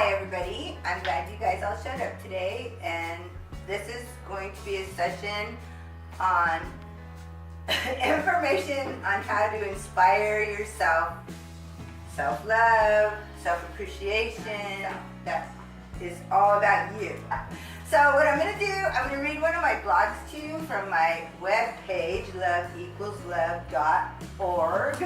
Hi everybody, I'm glad you guys all showed up today, and this is going to be a session on information on how to inspire yourself, self-love, self-appreciation. That is all about you. So what I'm going to do, I'm going to read one of my blogs to you from my webpage, loveequalslove.org,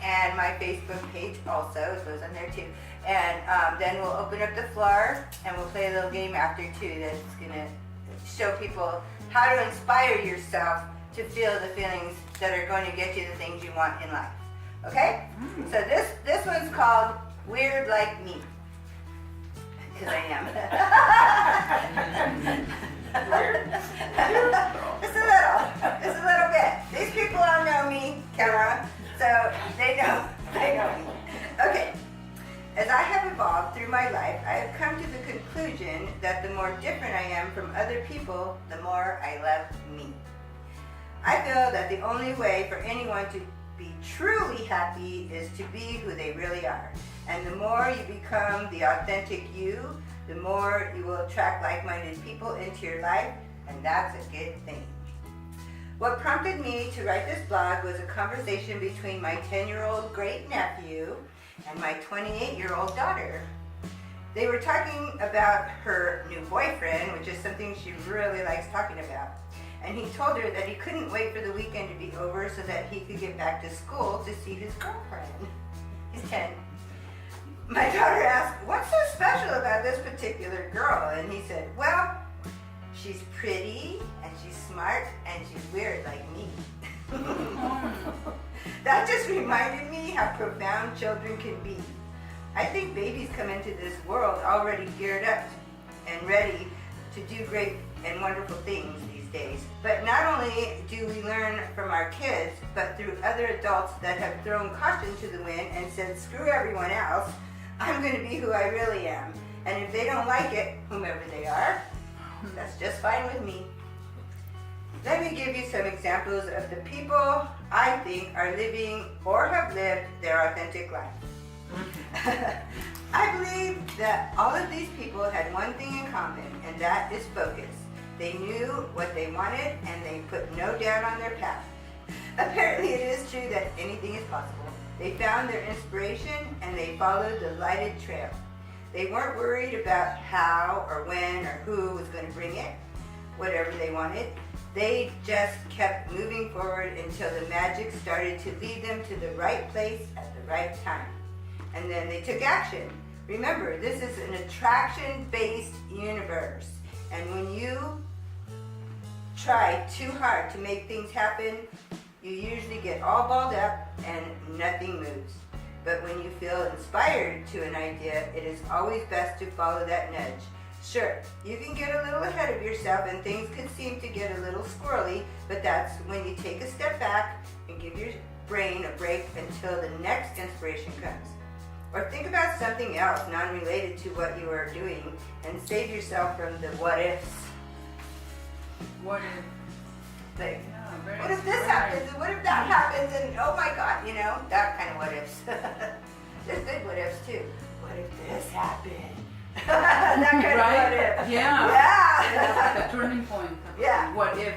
and my Facebook page also, it goes on there too. And then we'll open up the floor and we'll play a little game after too that's going to show people how to inspire yourself to feel the feelings that are going to get you the things you want in life. Okay? So this one's called Weird Like Me. Because I am. Weird. Just a little bit. These people all know me, camera, so they know me. Okay. As I have evolved through my life, I have come to the conclusion that the more different I am from other people, the more I love me. I feel that the only way for anyone to be truly happy is to be who they really are. And the more you become the authentic you, the more you will attract like-minded people into your life, and that's a good thing. What prompted me to write this blog was a conversation between my 10-year-old great-nephew and my 28-year-old daughter. They were talking about her new boyfriend, which is something she really likes talking about. And he told her that he couldn't wait for the weekend to be over so that he could get back to school to see his girlfriend. He's 10. My daughter asked, "What's so special about this particular girl?" And he said, "Well, she's pretty, and she's smart, and she's weird like me." That just reminded me how profound children can be. I think babies come into this world already geared up and ready to do great and wonderful things these days. But not only do we learn from our kids, but through other adults that have thrown caution to the wind and said, "Screw everyone else, I'm going to be who I really am. And if they don't like it, whomever they are, that's just fine with me." Let me give you some examples of the people I think are living or have lived their authentic life. I believe that all of these people had one thing in common, and that is focus. They knew what they wanted, and they put no doubt on their path. Apparently it is true that anything is possible. They found their inspiration, and they followed the lighted trail. They weren't worried about how or when or who was going to bring it, whatever they wanted. They just kept moving forward until the magic started to lead them to the right place at the right time. And then they took action. Remember, this is an attraction-based universe. And when you try too hard to make things happen, you usually get all balled up and nothing moves. But when you feel inspired to an idea, it is always best to follow that nudge. Sure, you can get a little ahead of yourself and things can seem to get a little squirrely, but that's when you take a step back and give your brain a break until the next inspiration comes. Or think about something else non-related to what you are doing and save yourself from the what ifs. What if? Like, Yeah, what if this happens and what if that happens and oh my god, that kind of what ifs. There's good what ifs too. What if this happened? That kind of what if. Yeah. Yeah. The turning point. Yeah. What if?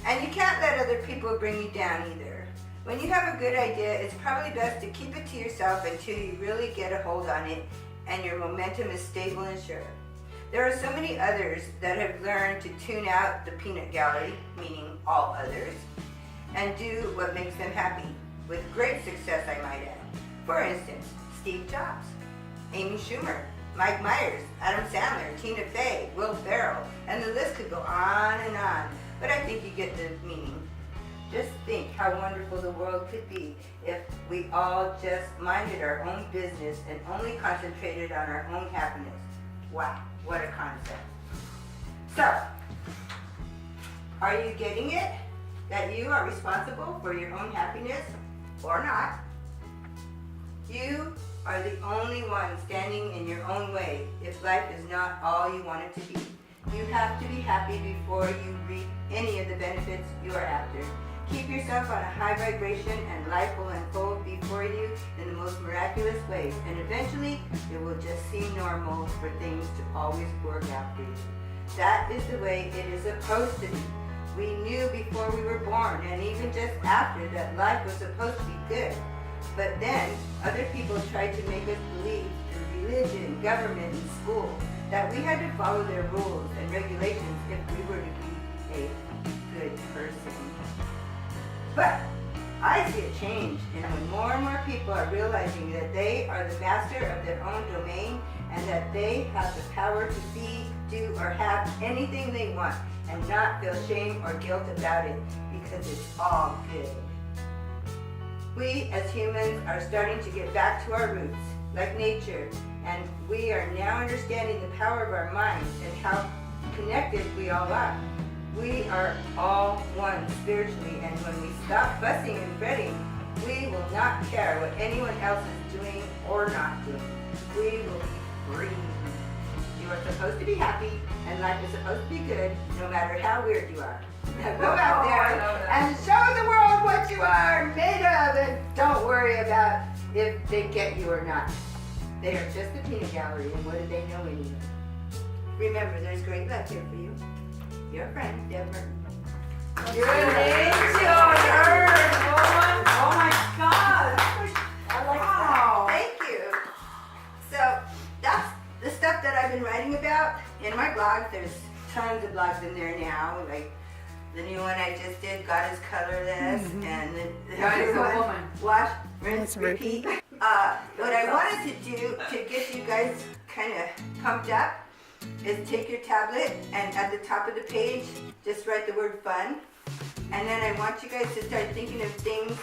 And you can't let other people bring you down either. When you have a good idea, it's probably best to keep it to yourself until you really get a hold on it and your momentum is stable and sure. There are so many others that have learned to tune out the peanut gallery, meaning all others, and do what makes them happy, with great success I might add. For instance, Steve Jobs, Amy Schumer, Mike Myers, Adam Sandler, Tina Fey, Will Ferrell, and the list could go on and on, but I think you get the meaning. Just think how wonderful the world could be if we all just minded our own business and only concentrated on our own happiness. Wow, what a concept. So, are you getting it? That you are responsible for your own happiness or not? You are the only one standing in your own way if life is not all you want it to be. You have to be happy before you reap any of the benefits you are after. Keep yourself on a high vibration and life will unfold before you in the most miraculous ways. And eventually, it will just seem normal for things to always work out for you. That is the way it is supposed to be. We knew before we were born and even just after that life was supposed to be good. But then, other people tried to make us believe through religion, government, and school that we had to follow their rules and regulations if we were to be a good person. But I see a change in when more and more people are realizing that they are the master of their own domain and that they have the power to be, do, or have anything they want and not feel shame or guilt about it because it's all good. We as humans are starting to get back to our roots, like nature, and we are now understanding the power of our minds and how connected we all are. We are all one spiritually, and when we stop fussing and fretting, we will not care what anyone else is doing or not doing. We will be free. You are supposed to be happy, and life is supposed to be good, no matter how weird you are. Now go out there and show the world what you are made of, and don't worry about if they get you or not. They are just a peanut gallery, and what do they know anyway? Remember, there's great love here for you. Your friend, Deb Merton. Good angel, Earth, woman. Oh my God. I like that. Thank you. So that's the stuff that I've been writing about in my blog. There's tons of blogs in there now. Like the new one I just did, God is Colorless, and the God is a other one, woman. Wash, Rinse, Repeat. What I wanted to do to get you guys kind of pumped up is take your tablet and at the top of the page, just write the word fun. And then I want you guys to start thinking of things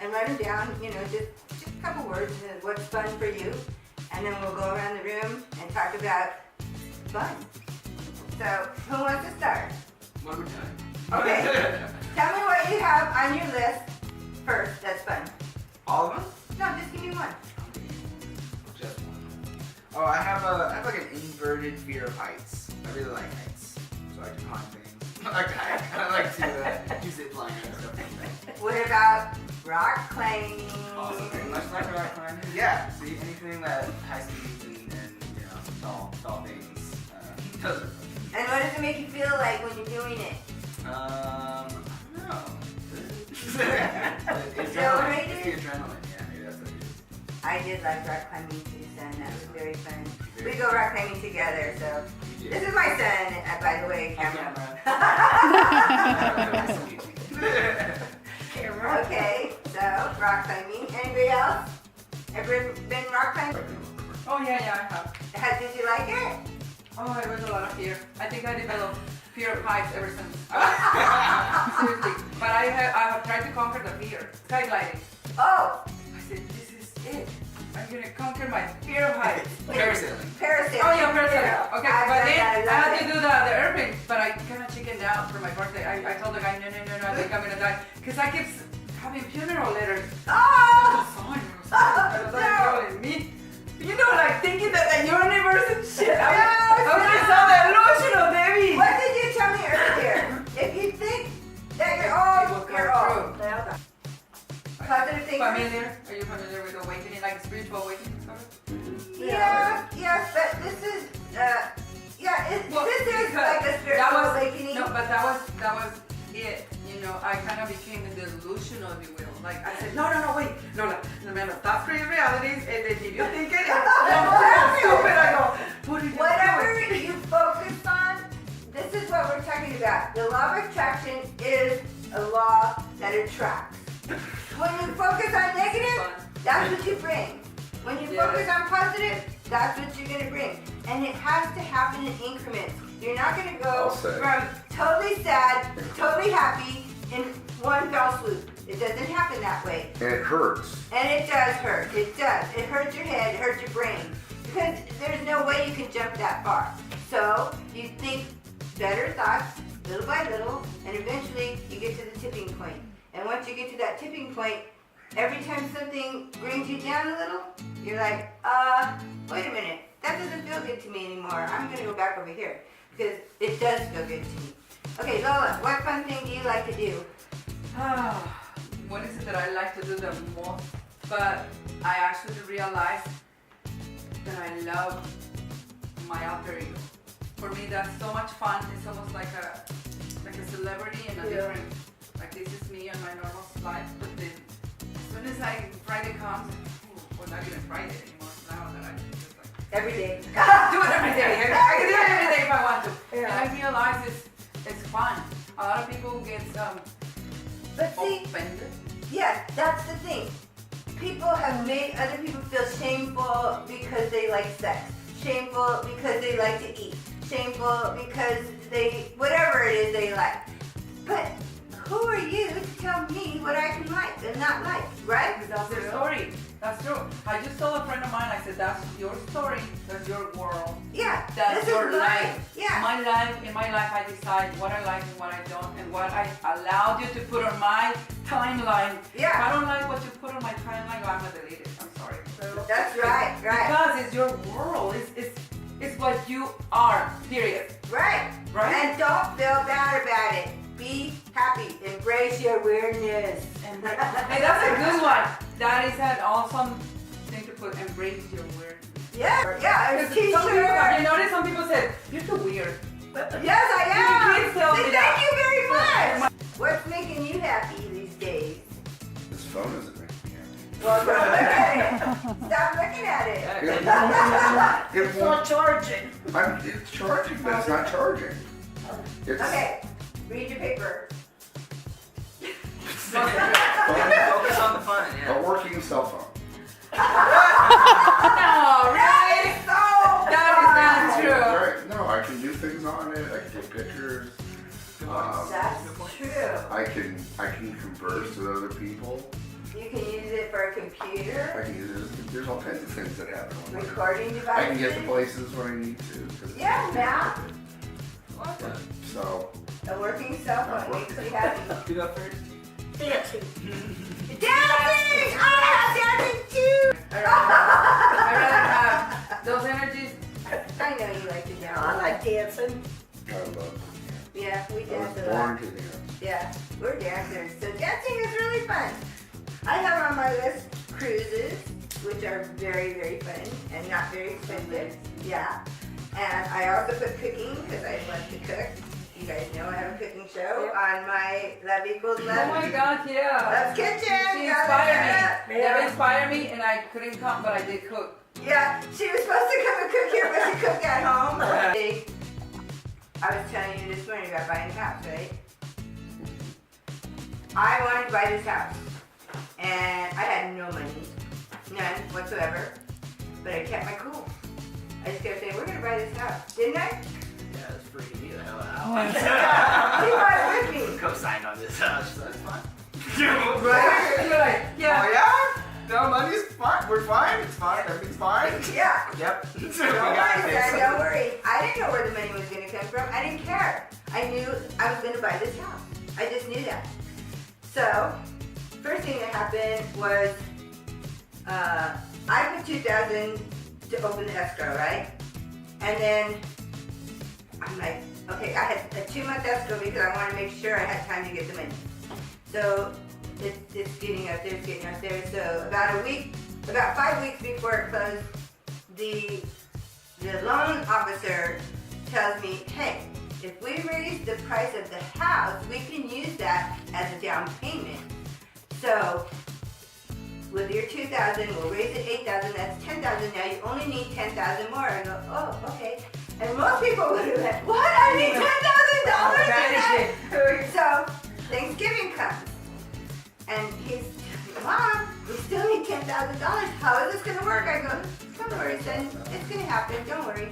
and write them down, just a couple words, and what's fun for you. And then we'll go around the room and talk about fun. So, who wants to start? One more time. Okay. Tell me what you have on your list first that's fun. All of them? No, just give me one. Just one. Oh, I have like an inverted fear of heights. I really like heights, so I like to climb things. I kind of like to do zip lining and stuff like that. What about rock climbing? Also, very much like rock climbing. Yeah. See, anything that high speeds and tall things. Those are fun. And what does it make you feel like when you're doing it? I don't know. It's Exhilarated? the adrenaline. Yeah, maybe that's what it is. I did like rock climbing too, son. That was very fun. We go rock climbing together, so. This is my son, by the way, camera. Okay, so rock climbing. Anybody else? Ever been rock climbing? Oh yeah, I have. Did you like it? Oh, it was a lot of fear. I think I developed fear of heights ever since. Seriously. But I have tried to conquer the fear. Skygliding. Oh, I said, this is it. I'm gonna conquer my fear of heights. Parasailing. parasailing. Oh yeah, parasailing. Okay, I've but done then that. I had to do the airplane, but I kind of chickened out for my birthday. I told the guy, no, I think I'm gonna die. Because I kept having funeral letters. Oh! Me. You know, like thinking that the universe and shit. I was No. so delusional, Debbie. What did you tell me earlier? If you think that you're old, you're old. Positive thinking. Familiar? Are you familiar with awakening, like spiritual awakening? Yeah, yes, but this is, this is like a spiritual awakening. No, but that was it. You know, I kind of became delusional, if you will. Like I said, no, wait, no, remember, stop creating realities, and then if you think it is stupid, I go, what are you Whatever doing? you focus on, this is what we're talking about. The law of attraction is a law that attracts. When you focus on negative, that's what you bring. When you focus on positive, that's what you're going to bring. And it has to happen in increments. You're not going to go from totally sad to totally happy in one fell swoop. It doesn't happen that way. And it hurts. And it does hurt. It does. It hurts your head. It hurts your brain. Because there's no way you can jump that far. So you think better thoughts, little by little, and eventually you get to the tipping point. And once you get to that tipping point, every time something brings you down a little, you're like, wait a minute. That doesn't feel good to me anymore. I'm going to go back over here. Because it does feel good to me. Okay, Lola, what fun thing do you like to do? What is it that I like to do the most? But I actually realized that I love my alter ego. For me, that's so much fun. It's almost like a celebrity in a different, like this is me and my normal life. But then as soon as Friday comes, well, not even Friday anymore. Now that I just like Every day. do it every day. I can do it every day if I want to. Yeah. And I realize it's fun. A lot of people get But see, offended. yeah, that's the thing. People have made other people feel shameful because they like sex. Shameful because they like to eat. Shameful because whatever it is they like. But who are you to tell me what I can like and not like, right? That's their story. That's true. I just told a friend of mine, I said, that's your story, that's your world. Yeah, That's this your is mine. life. Yeah. In my life, I decide what I like and what I don't, and what I allowed you to put on my timeline. Yeah. If I don't like what you put on my timeline, I'm gonna delete it. I'm sorry. That's right, right. Because it's your world. It's what you are. Period. Right. Right? And don't feel bad about it. Be happy. Embrace your weirdness. And hey, that's a good one. That is an awesome thing to put. Embrace your weird. Yeah, yeah. Because A some people, t-shirt. you notice some people said, you're too weird. Yes, I am. Please tell me Thank that. you very much. What's making you happy these days? This phone isn't making me happy. Well, don't look at it. Stop looking at it. It won't. charging. It's charging, but it's not charging. It's Okay, read your paper. Focus on the fun, yeah. a working cell phone. No, really? That is not true. Right? No, I can do things on it. I can take pictures. That's true. I can converse with other people. You can use it for a computer, I can use it. There's all kinds of things that happen on it. recording devices. I can get to places when I need to. 'Cause Yeah, Matt. So A working cell phone makes you happy. You go first. Dancing. Dancing! I have dancing too! I'd rather have those energies. I know you like to I dance. like dancing. I love. Yeah, we I dance was a lot. born to dance. Yeah, we're dancers. So dancing is really fun. I have on my list cruises, which are very, very fun and not very expensive. Yeah. And I also put cooking because I love to cook. You guys know I have a cooking show on my Love Equals Oh Love. my God, yeah. Love's Kitchen. She Gotta inspired do me. Never inspired me, and I couldn't come, but I did cook. it. Yeah, she was supposed to come and cook here, but she cooked at home. I was telling you this morning about buying a house, right? I wanted to buy this house, and I had no money, none whatsoever, but I kept my cool. I just kept saying, we're gonna buy this house, didn't I? Yeah, it's freaking me the hell out. You bought it with me. Co-signed on this house, so that's fine. Right? You're like, Oh yeah. yeah? No, money's fine. We're fine. It's fine. Everything's fine. Yeah. Yep. We Don't got worry, this. son, don't worry. I didn't know where the money was gonna come from. I didn't care. I knew I was gonna buy this house. I just knew that. So, first thing that happened was, I put $2,000 to open the escrow, right? And then I'm like, okay, I had a 2-month escrow because I wanted to make sure I had time to get the money. So it's getting up there, it's getting up there. So about 5 weeks before it closed, the loan officer tells me, hey, if we raise the price of the house, we can use that as a down payment. So with your $2,000, we'll raise it $8,000. That's $10,000 now. You only need $10,000 more. I go, oh, okay. And most people would have went, what? I need $10,000 So Thanksgiving comes, and he's, Mom, we still need $10,000. How is this gonna work? I go, don't worry, son. It's gonna happen. Don't worry.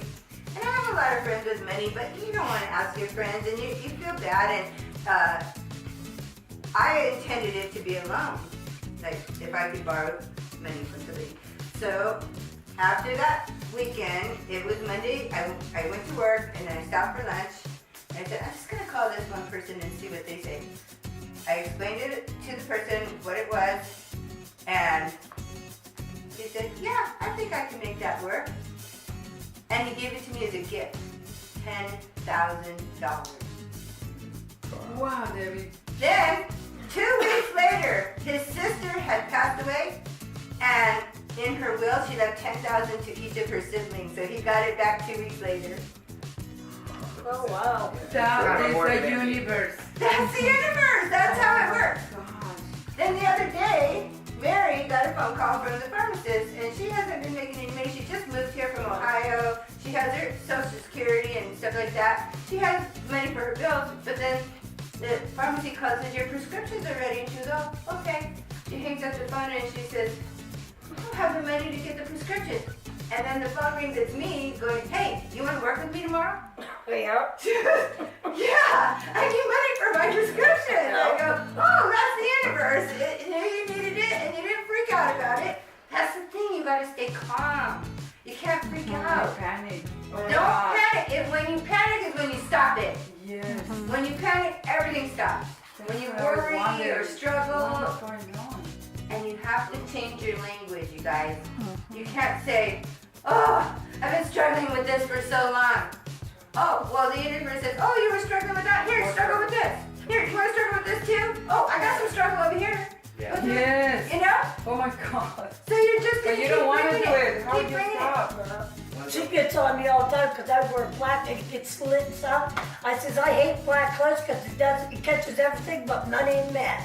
And I have a lot of friends with money, but you don't want to ask your friends, and you feel bad. And I intended it to be a loan, like if I could borrow money from somebody. So after that weekend, it was Monday, I went to work, and then I stopped for lunch. And I said, I'm just going to call this one person and see what they say. I explained it to the person what it was, and he said, yeah, I think I can make that work. And he gave it to me as a gift, $10,000. Wow, Debbie. Then 2 weeks later, his sister had passed away, and in her will, she left $10,000 to each of her siblings. So he got it back 2 weeks later. Oh, wow. That is More the than anything. universe. That's the universe. That's how it works. Gosh. Then the other day, Mary got a phone call from the pharmacist, and she hasn't been making any money. She just moved here from Ohio. She has her Social Security and stuff like that. She has money for her bills, but then the pharmacy calls and says, your prescriptions are ready. And she goes, oh, okay. She hangs up the phone and she says, I don't have the money to get the prescription. And then the phone rings, it's me going, hey, you want to work with me tomorrow? Yeah. Yeah, I need money for my prescription. I go, oh, that's the universe. You knew you needed it and you didn't freak out about it. That's the thing, you gotta stay calm. You can't freak out. Panic. Oh, Don't God. panic. When you panic is when you stop it. Yes. When you panic, everything stops. When you worry or struggle, What's going on? and you have to change your language, you guys. You can't say, oh, I've been struggling with this for so long. Oh, well, the universe says, oh, you were struggling with that. Here, struggle with this. Here, you want to struggle with this too? Oh, I got some struggle over here. Yeah. What's it? Yes. You know? Oh my God. So you're just But gonna you keep don't want to bringing do it. How Keep do you bringing stop? She gets on me all the time because I wear black and it gets slit and stuff. I says, I hate black clothes because it catches everything but money and men.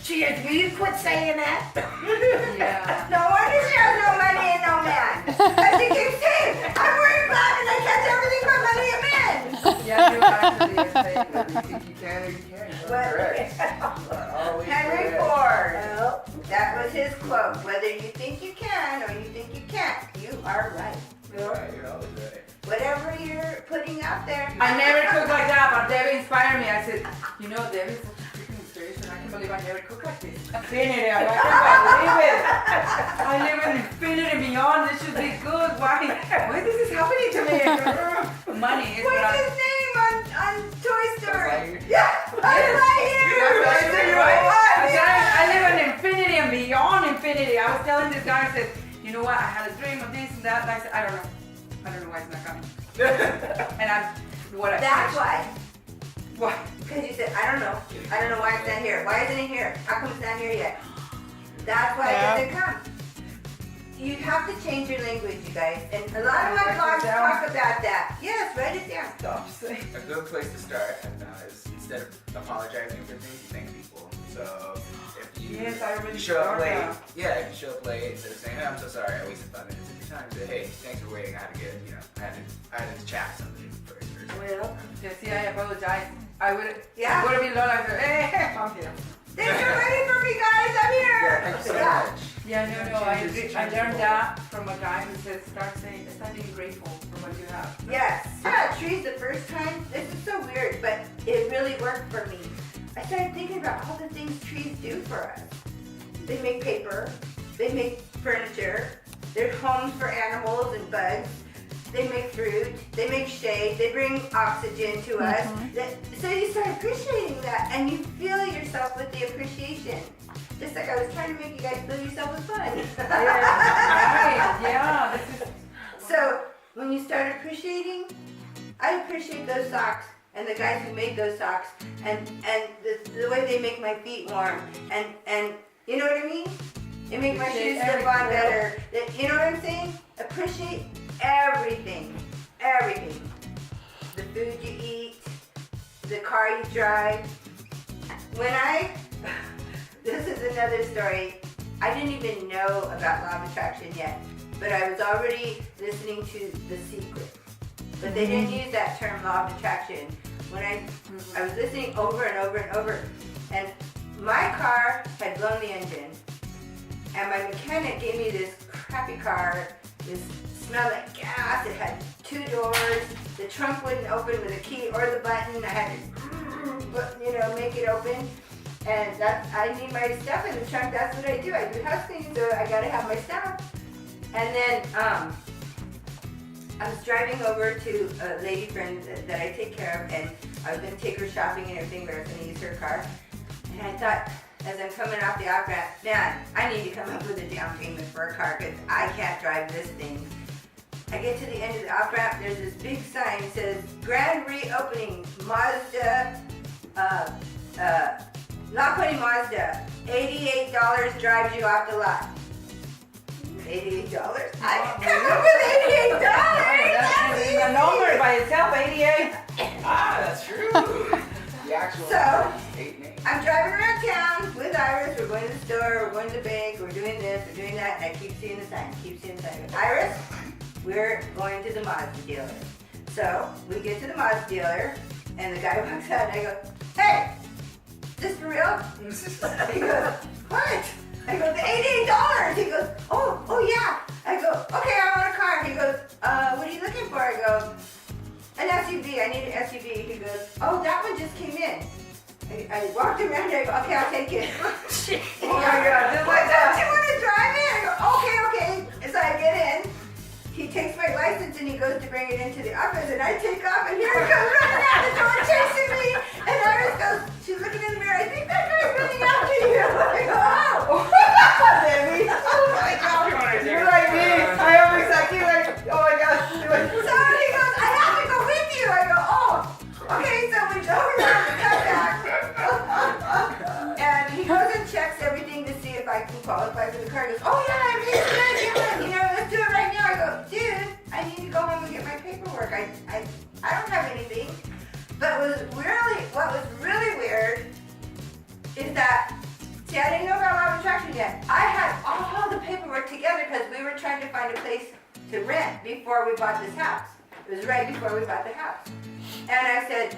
She says, will you quit saying that? Yeah. No wonder she has no money and no man. As she keeps saying, I'm wearing black and I catch everything but money and men. Yeah, you actually are saying that you think you can or you can't. But Correct. You are always Henry correct. Ford, Well, that was his quote. Whether you think you can or you think you can't, you are right. Right, you're always right. Whatever you're putting out there. I never cooked like that, but Debbie inspired me. I said, you know, Debbie's such a freaking inspiration. I can't believe I never cooked like this. Infinity, I can't believe it. I live in infinity and beyond. This should be good. Why this is happening to me? Money is what What's I... his name on Toy Story? Lightyear. Yeah, I'm right here. I live in infinity and beyond infinity. I was telling this guy, I said, you know what? I had a dream of this and that. And I said, I don't know. I don't know why it's not coming. And That's why. Why? Because you said, I don't know. I don't know why it's not here. Why isn't it here? How come it's not here yet? That's why it doesn't come. You have to change your language, you guys. And a lot of my Write it blogs down. talk about that. Yes, write it down. Stop saying. A good place to start is instead of apologizing for things, you thank people. So if you, Yes, I already you show up started late, that. yeah, if you show up late, instead of saying, hey, I'm so sorry, I wasted 5 minutes of your time, say, hey, thanks for waiting, I had to get, I had to chat something first. well, Yes, yeah, I apologize. I would Yeah. have been low like, hey, I'm here. Thanks for waiting for me, guys. I'm here. Yeah, thank you so Yeah. much. Yeah, no, I learned that from a guy who says start being grateful for what you have. Yes. Yeah, trees the first time. This is so weird, but it really worked for me. I started thinking about all the things trees do for us. They make paper. They make furniture. They're homes for animals and bugs. They make fruit. They make shade. They bring oxygen to us. So you start appreciating that, and you fill yourself with the appreciation. Just like I was trying to make you guys fill yourself with fun. Right, yeah, this is... So when you start appreciating, I appreciate those socks and the guys who made those socks and the way they make my feet warm and you know what I mean? They make my Appreciate shoes slip on everything. better. You know what I'm saying? Appreciate everything. Everything. The food you eat, the car you drive. This is another story. I didn't even know about law of attraction yet, but I was already listening to The Secret. But they didn't use that term, law of attraction. When I was listening over and over and over, and my car had blown the engine, and my mechanic gave me this crappy car. This smelled like gas. It had 2 doors. The trunk wouldn't open with a key or the button. I had to, make it open. And I need my stuff in the trunk. That's what I do. I do house cleaning, so I gotta have my stuff. And then I was driving over to a lady friend that I take care of, and I was gonna take her shopping and everything, but I was gonna use her car. And I thought, as I'm coming off the off-ramp, man, I need to come up with a down payment for a car because I can't drive this thing. I get to the end of the off-ramp, there's this big sign that says, Grand Reopening, Mazda, Lakoni Mazda, $88 drives you off the lot. $88? I can come up with $88. That's a number by itself, 88. Ah, that's true. The actual So, 8 names. I'm driving around town with Iris. We're going to the store, we're going to the bank, we're doing this, we're doing that, and I keep seeing the sign, Iris, we're going to the Mazda dealer. So we get to the Mazda dealer, and the guy walks out, and I go, hey, is this for real? He goes, what? I go, the $88. He goes, oh yeah. I go, okay, I want a car. He goes, what are you looking for? I go, an SUV. I need an SUV. He goes, oh, that one just came in. I walked around and I go, okay, I'll take it. Oh my God, just like Don't that. you want to drive it? I go, okay. And so I get in. He takes my license and he goes to bring it into the office, and I take off, and here he comes running out the door chasing me. And Iris goes, she's looking in the mirror, I think that guy's running after you. I go, oh. Debbie. Oh my God. You're like me. I always like you, like, oh my gosh. So he goes, I have to go with you. I go, oh. Okay, so we go around the cutback. And he goes and checks everything to see if I can qualify for the car. He goes, oh yeah, everything's good. Let's do it right now. I go, dude, I need to go home and get my paperwork. I don't have anything. But what was really weird is that, see, I didn't know about law of attraction yet. I had all the paperwork together because we were trying to find a place to rent before we bought this house. It was right before we bought the house. And I said,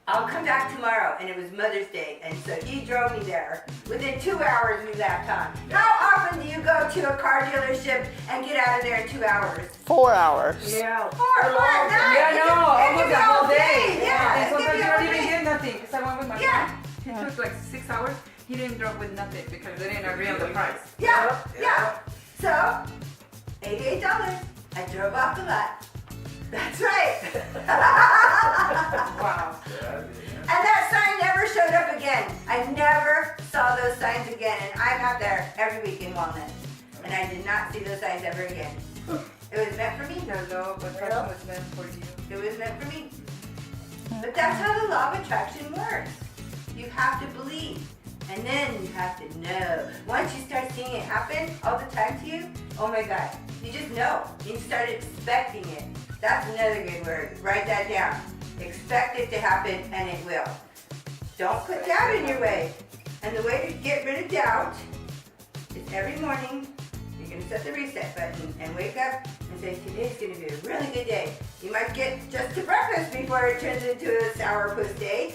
I'll come back tomorrow, and it was Mother's Day, and so he drove me there. Within 2 hours, we left on. How often do you go to a car dealership and get out of there in 2 hours? 4 hours. Yeah. Four nights. Yeah, no, almost the whole day. Yeah, And it could sometimes be you a don't whole even day. get nothing. Because I went with my Yeah. friend. He took like 6 hours. He didn't drop with nothing because they didn't agree on the price. Yeah. So, $88. I drove off the lot. That's right. Wow. And that sign never showed up again. I never saw those signs again. And I'm out there every week in Walnut. And I did not see those signs ever again. It was meant for me. The law of attraction was meant for you. It was meant for me. But that's how the law of attraction works. You have to believe. And then you have to know. Once you start seeing it happen all the time to you, oh my God, you just know. You start expecting it. That's another good word. Write that down. Expect it to happen, and it will. Don't put doubt in your way. And the way to get rid of doubt is every morning, you're going to set the reset button and wake up and say, today's going to be a really good day. You might get just to breakfast before it turns into a sourpuss day.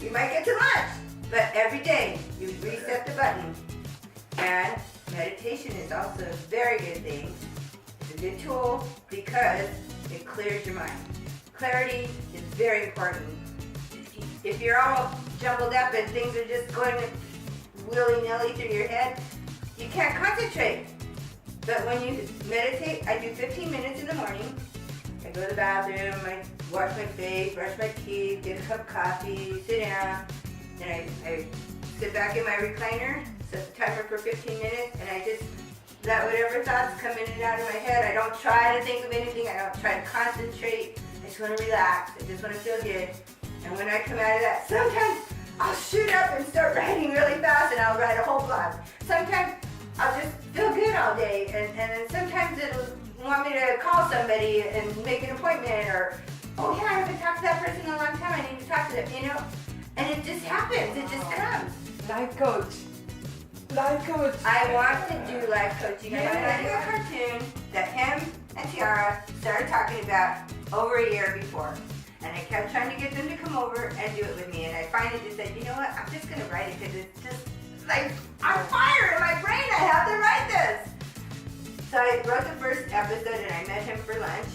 You might get to lunch. But every day, you reset the button. And meditation is also a very good thing. It's a good tool because it clears your mind. Clarity is very important. If you're all jumbled up and things are just going willy-nilly through your head, you can't concentrate. But when you meditate, I do 15 minutes in the morning. I go to the bathroom, I wash my face, brush my teeth, get a cup of coffee, sit down, and I sit back in my recliner, set the timer for 15 minutes, and I just let whatever thoughts come in and out of my head. I don't try to think of anything. I don't try to concentrate. I just want to relax. I just want to feel good. And when I come out of that, sometimes I'll shoot up and start writing really fast, and I'll write a whole blog. Sometimes I'll just feel good all day, and then sometimes it'll want me to call somebody and make an appointment, or, oh yeah, I haven't talked to that person in a long time. I need to talk to them, you know? And it just happens. It just comes. Life coach. Life coach. I want to do life coaching. I'm writing a cartoon that him and Tiara started talking about over a year before. And I kept trying to get them to come over and do it with me. And I finally just said, you know what, I'm just going to write it because it's just like on fire in my brain. I have to write this. So I wrote the first episode and I met him for lunch.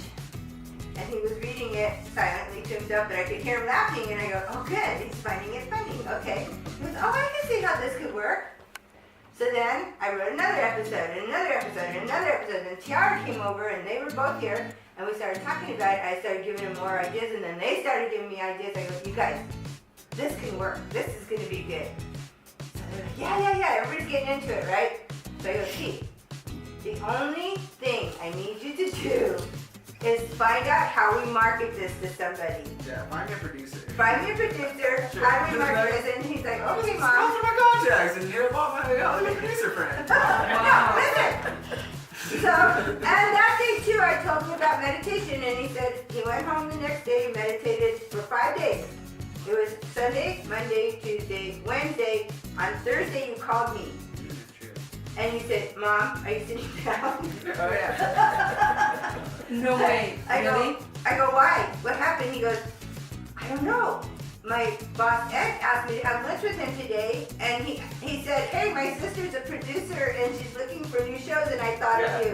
And he was reading it silently to himself, but I could hear him laughing. And I go, oh good, he's finding it funny. Okay. He goes, oh, I can see how this could work. So then I wrote another episode, and another episode, and another episode, and Tiara came over, and they were both here, and we started talking about it. I started giving them more ideas, and then they started giving me ideas. I go, you guys, this can work. This is going to be good. So they're like, yeah, everybody's getting into it, right? So I go, T, the only thing I need you to do is find out how we market this to somebody. Yeah, find me a producer. Find me a producer, Sure. how do we market this? And he's like, okay, Go mom. through my contacts and hit up all my other producer friends. No, listen. So, and that day too, I told him about meditation, and he said he went home the next day, meditated for 5 days. It was Sunday, Monday, Tuesday, Wednesday. On Thursday, you called me, and you said, Mom, are you sitting down? Oh yeah. No way. I Really? go, why? What happened? He goes, I don't know. My boss Ed asked me to have lunch with him today, and he said, hey, my sister's a producer and she's looking for new shows, and I thought of you.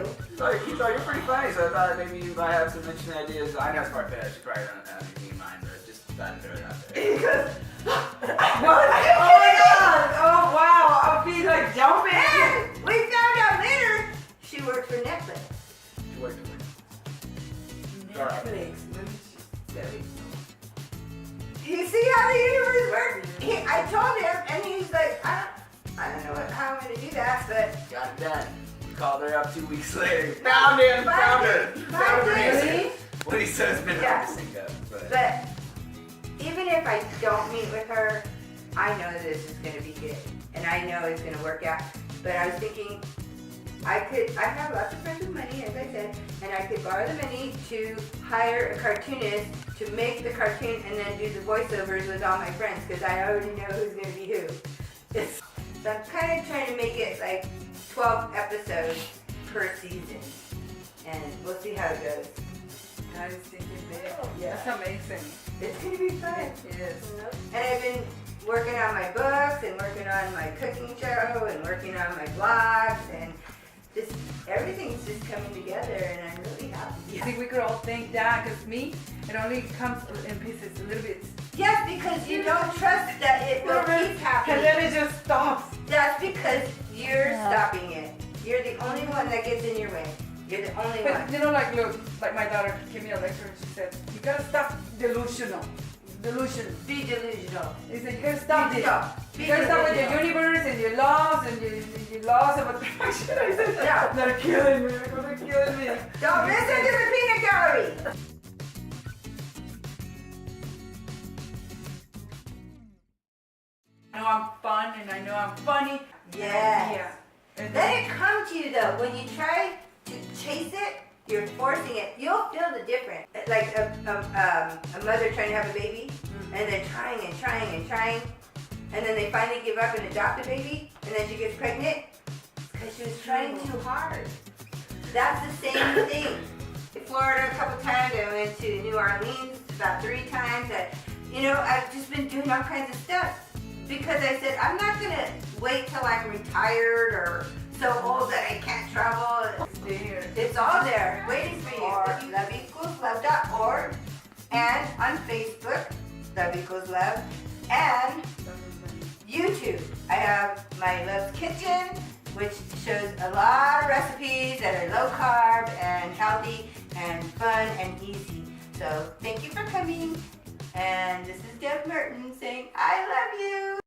He thought you're pretty funny, so I thought maybe you might have some interesting ideas. I know it's part bad, she probably don't have anything in mind, but just thought I'd throw it out there. He goes, What? Oh my God! Oh wow! I'll be like jumping. and we found out later she worked for Netflix. She worked for me. Netflix. Let me just tell you. You see how the universe works? I told him, and he's like, I don't know how I'm going to do that, but Got it done. Called her up 2 weeks later. Found him! Found her! Found her Really? answer. What he says been Yeah. hard to sync up, but But even if I don't meet with her, I know this is going to be good, and I know it's going to work out. But I was thinking, I have lots of friends with money, as I said, and I could borrow the money to hire a cartoonist to make the cartoon and then do the voiceovers with all my friends, because I already know who's going to be who. So I'm kind of trying to make it like 12 episodes per season, and we'll see how it goes. That is thinking big. That's amazing. It's going to be fun. It is. And I've been working on my books and working on my cooking show and working on my blogs, and just everything's just coming together, and I'm really happy. I think we could all think that, because me, it only comes in pieces, a little bit. Yes, because you don't trust that it will keep And happening. then it just stops. That's because you're stopping it. You're the only one that gets in your way. You're the only But one. you know, like, look, like my daughter gave me a lecture and she said, you gotta stop delusional. Delusion. Be delusional. He said, you gotta stop this. Be You gotta stop with your delusional. universe and your laws and your laws about perfection. I said, Yeah. they're killing me. They're killing me. Don't listen to the peanut gallery. I know I'm fun and I know I'm funny. Yes. Yeah. And Let then, it come to you though. When you try to chase it, you're forcing it. You'll feel the difference. Like a mother trying to have a baby, and they're trying and trying and trying, and then they finally give up and adopt a baby, and then she gets pregnant because she was trying too hard. That's the same thing. In Florida a couple times, I went to New Orleans about 3 times. I've just been doing all kinds of stuff because I said I'm not gonna wait till I'm retired or so old that I can't travel. It's all there, waiting for you. loveequalslove.org, and on Facebook, Love Equals Love, and YouTube. I have my Love's Kitchen, which shows a lot of recipes that are low carb and healthy and fun and easy. So thank you for coming. And this is Deb Merton saying, I love you.